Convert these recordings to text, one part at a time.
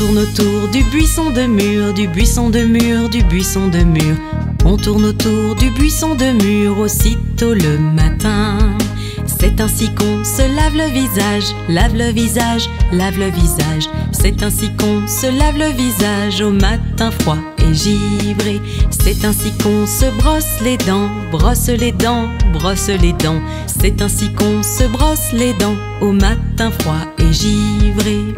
tourne autour du buisson de mûr, du buisson de mûr, du buisson de mûr. On tourne autour du buisson de mûr aussitôt le matin. C'est ainsi qu'on se lave le visage, lave le visage, lave le visage. C'est ainsi qu'on se lave le visage au matin froid et givré. C'est ainsi qu'on se brosse les dents, brosse les dents, brosse les dents. C'est ainsi qu'on se brosse les dents au matin froid et givré.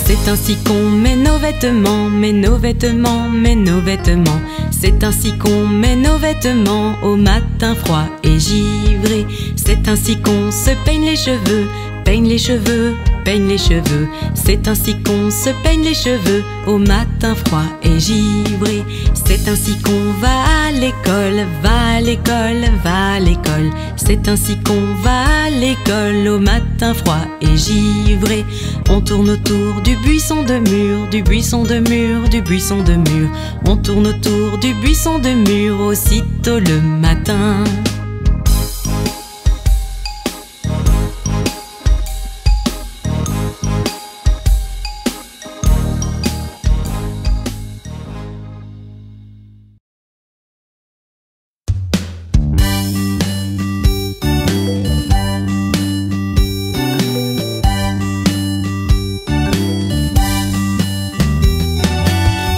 C'est ainsi qu'on met nos vêtements, met nos vêtements, met nos vêtements. C'est ainsi qu'on met nos vêtements au matin froid et givré. C'est ainsi qu'on se peigne les cheveux, peigne les cheveux, peigne les cheveux. C'est ainsi qu'on se peigne les cheveux au matin froid et givré. C'est ainsi qu'on va à l'école, va à l'école, va à l'école. C'est ainsi qu'on va à l'école au matin froid et givré. On tourne autour du buisson de mûr, du buisson de mûr, du buisson de mûr. On tourne autour du buisson de mûr aussitôt le matin.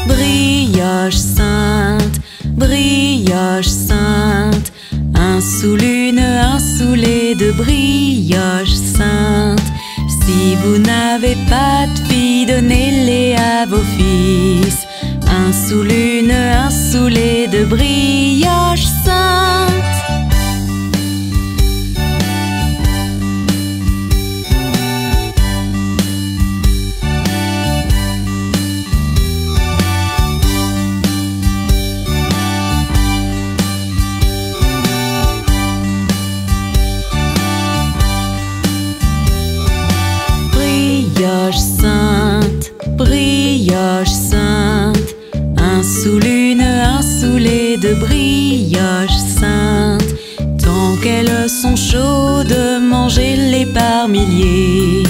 Brioche sainte, brioche sainte, un sous l'une, un sous les deux, brioche sainte. Si vous n'avez pas de filles, donnez-les à vos fils. Un sous l'une, un sous les deux, brioche sainte. Brioche sainte, brioche sainte, un sous l'une, un sous les deux, brioche sainte. Tant qu'elles sont chaudes, mangez-les par milliers.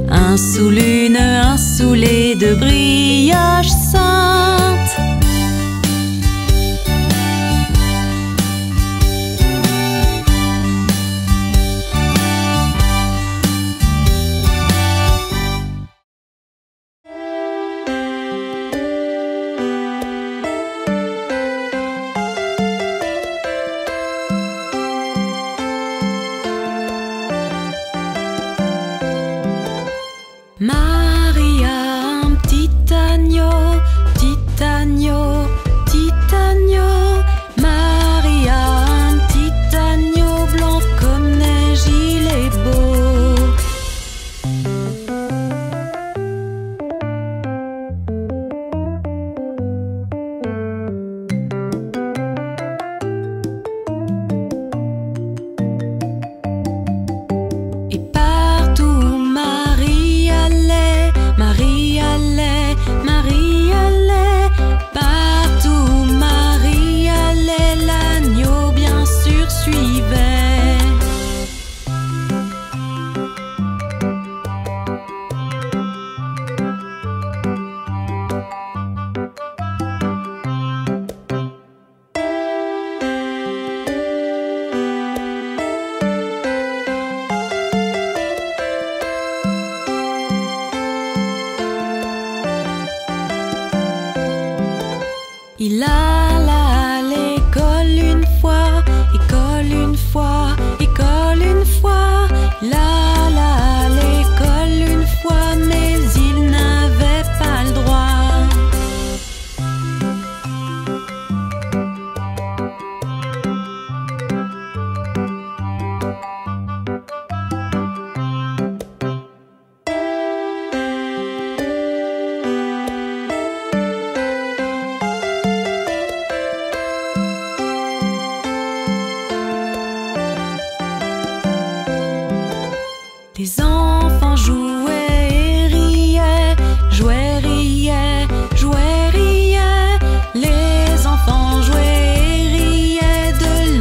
Un sous l'une, un sous les deux, brioche sainte. Maria, un petit agneau, petit agneau, petit agneau. Maria, un petit agneau blanc comme neige, il est beau. Et partout où Marie allait, Marie allait, Marie allait. Partout où Marie allait, l'agneau bien sûr suivait. Il alla à l'école une fois, école une fois, école une fois. Il alla à l'école une fois, mais il n'avait pas le droit. Les enfants jouaient et riaient, jouaient, riaient, jouaient, riaient. Les enfants jouaient et riaient de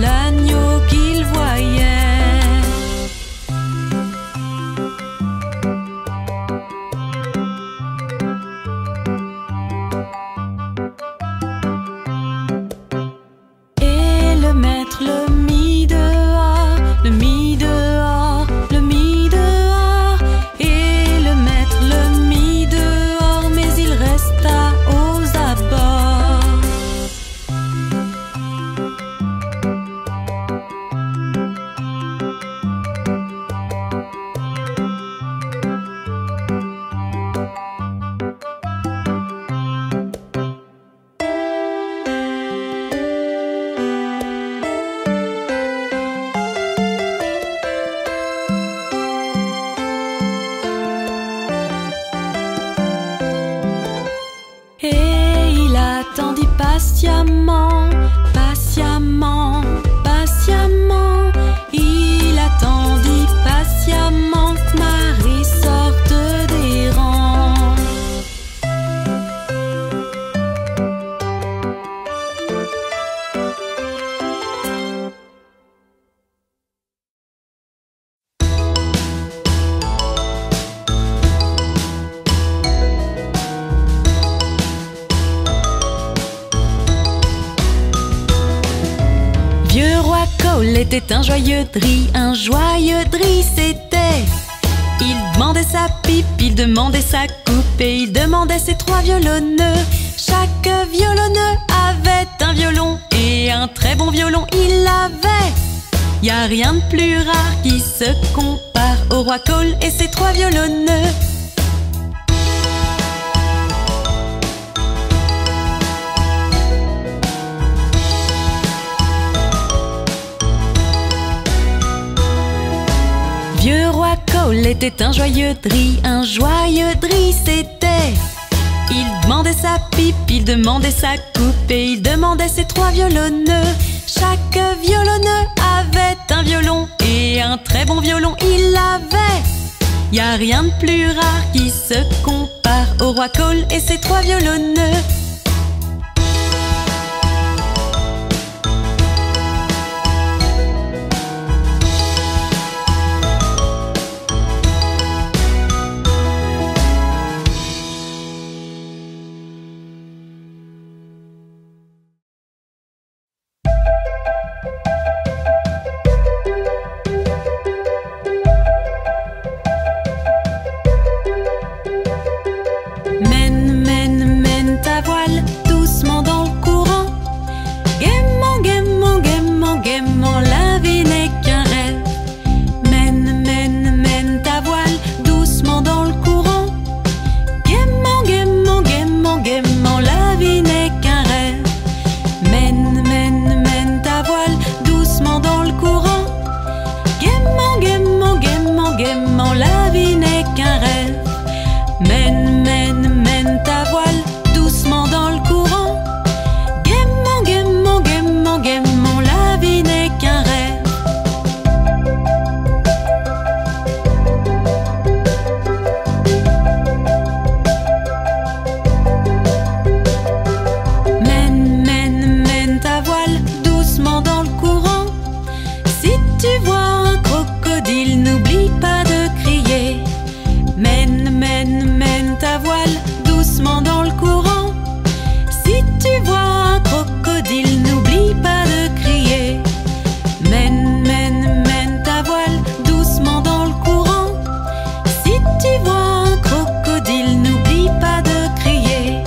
patiemment, patiemment, patiemment. Il attendit patiemment que Marie sorte des rangs. Vieux roi Cole était un joyeux drille c'était. Il demandait sa pipe, il demandait sa coupe et il demandait ses 3 violonneux. Chaque violonneux avait un violon et un très bon violon il avait. Y a rien de plus rare qui se compare au roi Cole et ses 3 violonneux. Vieux roi Cole était un joyeux drille c'était. Il demandait sa pipe, il demandait sa coupe et il demandait ses 3 violonneux. Chaque violonneux avait un violon et un très bon violon il avait. Y a rien de plus rare qui se compare au roi Cole et ses 3 violonneux. Mène, mène, mène ta voile doucement dans le courant. Gaiement, gaiement, gaiement, gaiement, la vie n'est qu'un rêve. Mène, mène, mène ta voile doucement dans le courant. Gaiement, gaiement, gaiement, gaiement, la vie n'est qu'un rêve. Mène, mène, mène ta voile doucement dans le courant. Gaiement, gaiement, gaiement, gaiement, la vie n'est qu'un rêve. Mène, mène, mène ta voile doucement dans le courant. Gaiement, gaiement, gaiement, gaiement, la vie n'est qu'un rêve. Mène, mène, mène ta voile doucement dans le courant. Si tu vois un crocodile, n'oublie pas de crier. Mène, mène, mène ta voile doucement dans le courant. Si tu vois un crocodile, n'oublie pas de crier. Mène, mène, mène ta voile doucement dans le courant. Si tu vois un crocodile, n'oublie pas de crier.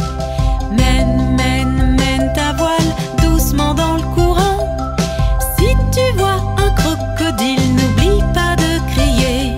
Mène, mène, mène ta voile doucement dans le courant. Si tu vois un crocodile, n'oublie pas de crier.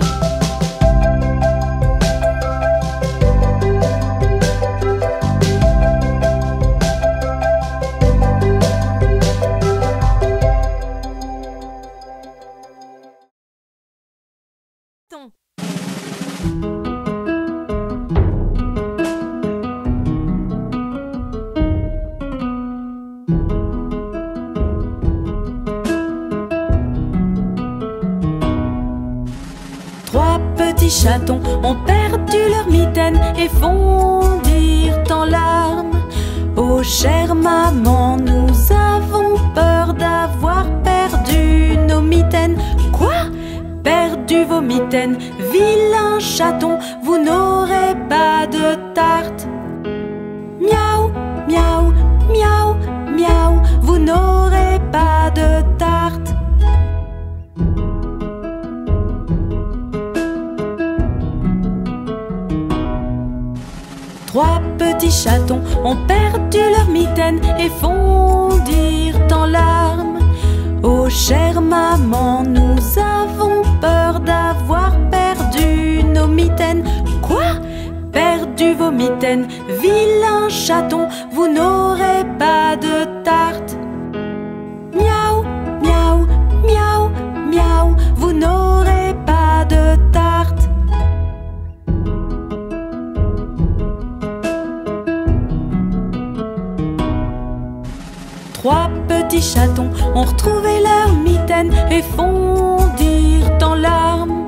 Trois petits chatons ont perdu leur mitaine et fondirent en larmes. Oh chère maman, nous avons peur d'avoir perdu nos mitaines. Quoi? Perdu vos mitaines? Vilain chaton, vous n'aurez pas de tarte. Miaou, miaou, miaou, miaou, vous n'aurez pas de tarte. Trois petits chatons ont perdu leur mitaine et fondirent en larmes. Oh chère maman, nous avons peur d'avoir perdu nos mitaines. Quoi? Perdu vos mitaines? Vilain chaton, vous n'aurez pas de tarte. Miaou, miaou, miaou, miaou, vous n'aurez pas de tarte. petits chatons ont retrouvé leur mitaine et fondirent en larmes.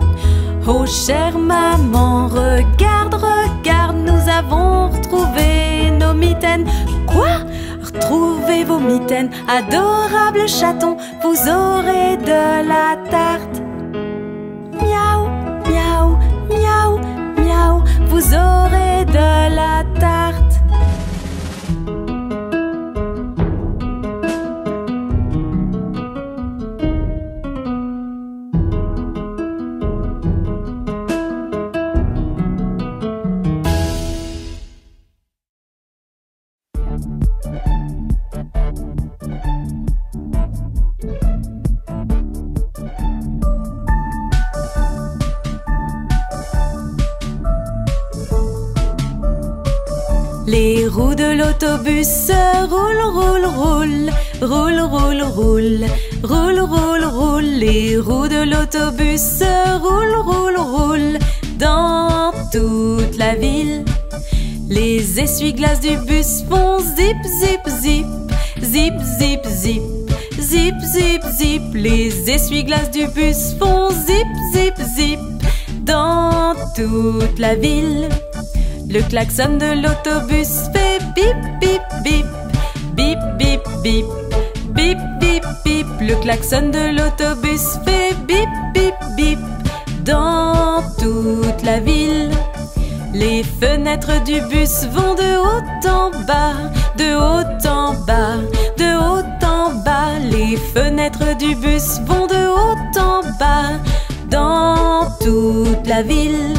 Oh chère maman, regarde, regarde, nous avons retrouvé nos mitaines. Quoi? Retrouvez vos mitaines, adorables chatons, vous aurez de la tarte. Miaou, miaou, miaou, miaou, vous aurez de la tarte. Les roues de l'autobus roulent, roulent, roulent, roulent, roulent, roulent, roulent, roulent, roulent. Les roues de l'autobus roulent, roulent, roulent dans toute la ville. Les essuie-glaces du bus font zip, zip, zip, zip, zip, zip, zip, zip, zip. Les essuie-glaces du bus font zip, zip, zip dans toute la ville. Le klaxon de l'autobus fait bip, bip, bip, bip, bip, bip, bip, bip, bip. Le klaxon de l'autobus fait bip, bip, bip dans toute la ville. Les fenêtres du bus vont de haut en bas, de haut en bas, de haut en bas. Les fenêtres du bus vont de haut en bas dans toute la ville.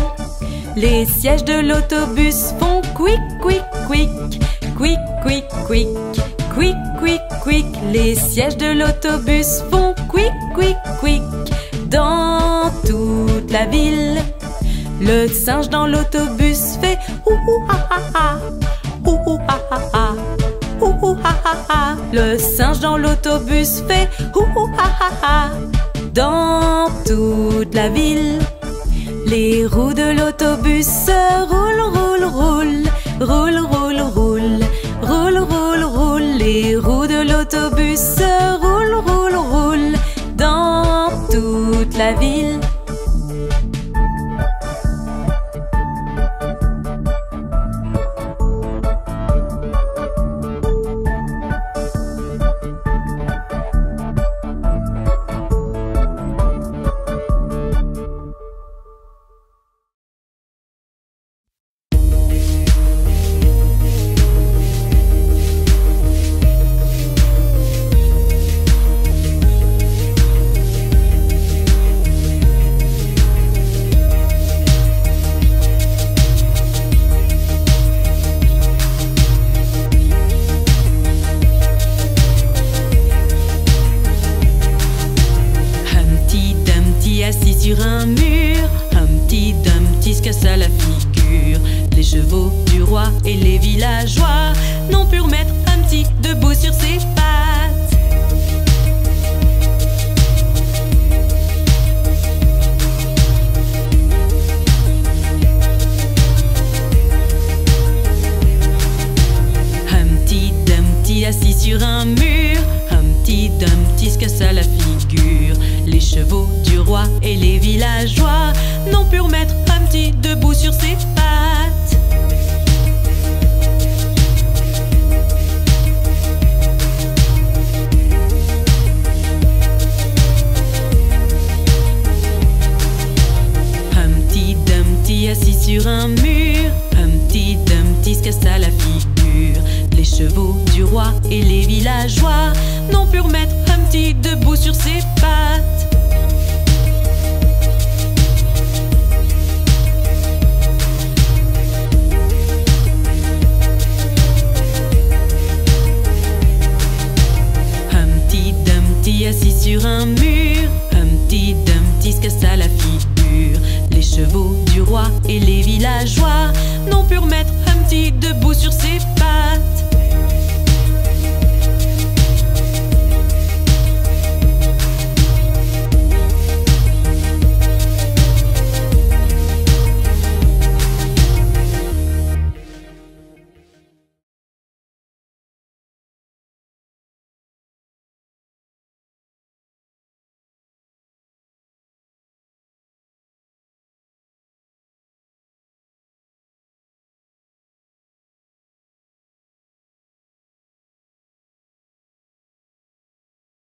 Les sièges de l'autobus font quick, quick, quick, quick, quick, quick, quick, quick, quick. Les sièges de l'autobus font quick, quick, quick dans toute la ville. Le singe dans l'autobus fait ouhou ha ha ha, ouhou ha ha ha, ouhou ha ha ha. Le singe dans l'autobus fait ouhou ha ha ha dans toute la ville. Les roues de l'autobus roulent, roulent, roulent, roulent, roulent, roulent, roulent, roulent, roulent. Les roues de l'autobus roulent, roulent, roulent dans toute la ville. Sur un mur, Humpty Dumpty se cassa la figure. Les chevaux du roi et les villageois n'ont pu remettre Humpty debout sur ses pattes. Humpty Dumpty assis sur un mur, Humpty Dumpty se cassa la figure. Les chevaux du roi et les villageois n'ont pu remettre Humpty debout sur ses pattes. Humpty Dumpty assis sur un mur, Humpty Dumpty se cassa la figure. Les chevaux du roi et les villageois n'ont pu remettre Humpty debout sur ses pattes. Humpty Dumpty assis sur un mur, Humpty Dumpty se cassa la figure. Les chevaux du roi et les villageois n'ont pu remettre Humpty debout sur ses pattes.